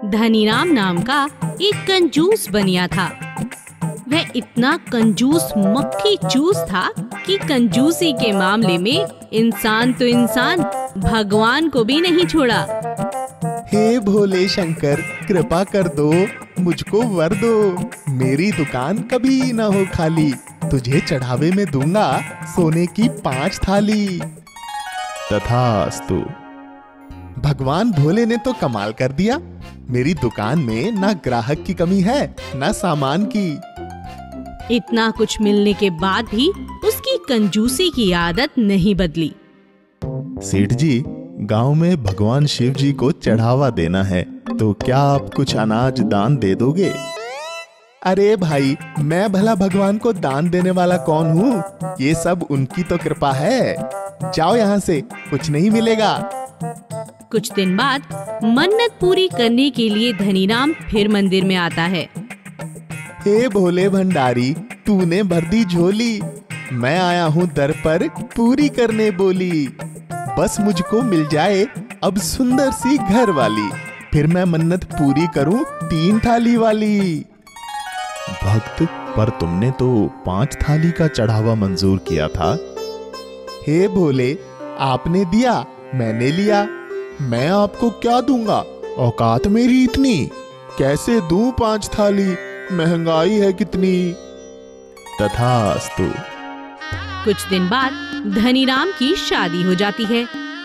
धनीराम नाम का एक कंजूस बनिया था। वह इतना कंजूस मक्खी चूस था कि कंजूसी के मामले में इंसान तो इंसान, भगवान को भी नहीं छोड़ा। हे भोले शंकर, कृपा कर दो, मुझको वर दो, मेरी दुकान कभी ना हो खाली, तुझे चढ़ावे में दूंगा सोने की 5 थाली। तथास्तु। भगवान भोले ने तो कमाल कर दिया। मेरी दुकान में ना ग्राहक की कमी है, ना सामान की। इतना कुछ मिलने के बाद भी उसकी कंजूसी की आदत नहीं बदली। सेठ जी, गांव में भगवान शिव जी को चढ़ावा देना है, तो क्या आप कुछ अनाज दान दे दोगे? अरे भाई, मैं भला भगवान को दान देने वाला कौन हूँ? ये सब उनकी तो कृपा है। जाओ यहाँ से, कुछ नहीं मिलेगा। कुछ दिन बाद मन्नत पूरी करने के लिए धनीराम फिर मंदिर में आता है। हे भोले भंडारी, तूने भर दी झोली, मैं आया हूँ दर पर पूरी करने बोली। बस मुझको मिल जाए अब सुंदर सी घर वाली, फिर मैं मन्नत पूरी करूँ 3 थाली वाली। भक्त, पर तुमने तो 5 थाली का चढ़ावा मंजूर किया था। हे भोले, आपने दिया, मैंने लिया, मैं आपको क्या दूंगा? औकात मेरी इतनी, कैसे दूं 5 थाली? महंगाई है कितनी। तथास्तु। कुछ दिन बाद धनीराम की शादी हो जाती है।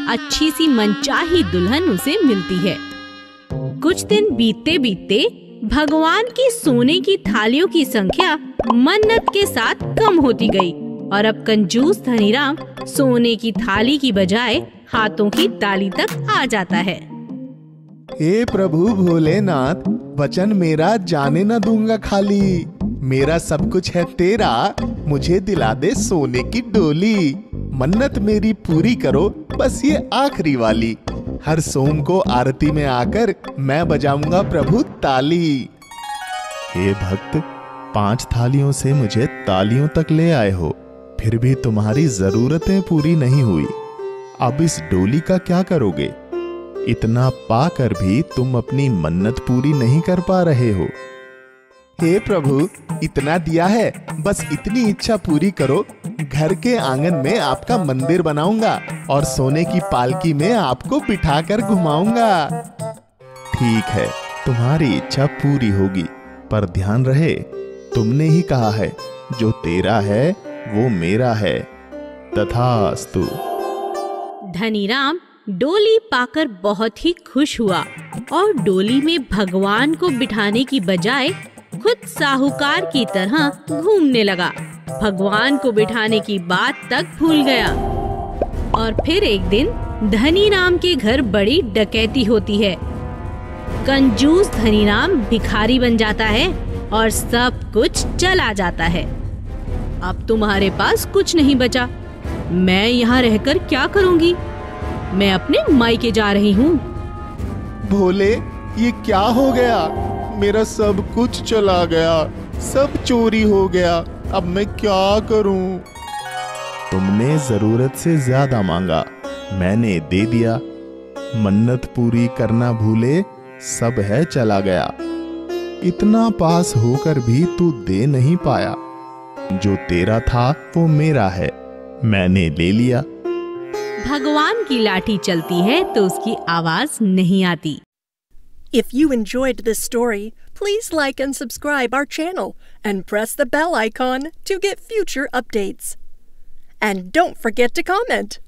अच्छी सी मनचाही दुल्हन उसे मिलती है। कुछ दिन बीतते बीतते भगवान की सोने की थालियों की संख्या मन्नत के साथ कम होती गई और अब कंजूस धनीराम सोने की थाली की बजाय हाथों की ताली तक आ जाता है। हे प्रभु भोलेनाथ, वचन मेरा जाने न दूंगा खाली। मेरा सब कुछ है तेरा, मुझे दिला दे सोने की डोली। मन्नत मेरी पूरी करो, बस ये आखिरी वाली। हर सोम को आरती में आकर मैं बजाऊंगा प्रभु ताली। हे भक्त, 5 थालियों से मुझे तालियों तक ले आए हो, फिर भी तुम्हारी जरूरतें पूरी नहीं हुई। अब इस डोली का क्या करोगे? इतना पाकर भी तुम अपनी मन्नत पूरी नहीं कर पा रहे हो। हे प्रभु, इतना दिया है, बस इतनी इच्छा पूरी करो। घर के आंगन में आपका मंदिर बनाऊंगा और सोने की पालकी में आपको बिठाकर घुमाऊंगा। ठीक है, तुम्हारी इच्छा पूरी होगी, पर ध्यान रहे, तुमने ही कहा है, जो तेरा है वो मेरा है। तथास्तु। धनीराम डोली पाकर बहुत ही खुश हुआ और डोली में भगवान को बिठाने की बजाय खुद साहूकार की तरह घूमने लगा। भगवान को बिठाने की बात तक भूल गया। और फिर एक दिन धनीराम के घर बड़ी डकैती होती है। कंजूस धनीराम भिखारी बन जाता है और सब कुछ चला जाता है। अब तुम्हारे पास कुछ नहीं बचा, मैं यहाँ रहकर क्या करूँगी? मैं अपने मायके जा रही हूँ। भोले, ये क्या हो गया? मेरा सब कुछ चला गया, सब चोरी हो गया, अब मैं क्या करूं? तुमने जरूरत से ज्यादा मांगा, मैंने दे दिया। मन्नत पूरी करना भूले, सब है चला गया। इतना पास होकर भी तू दे नहीं पाया। जो तेरा था वो मेरा है, मैंने ले लिया। भगवान की लाठी चलती है तो उसकी आवाज नहीं आती। If you enjoyed this story, please like and subscribe our channel and press the bell icon to get future updates. And don't forget to comment.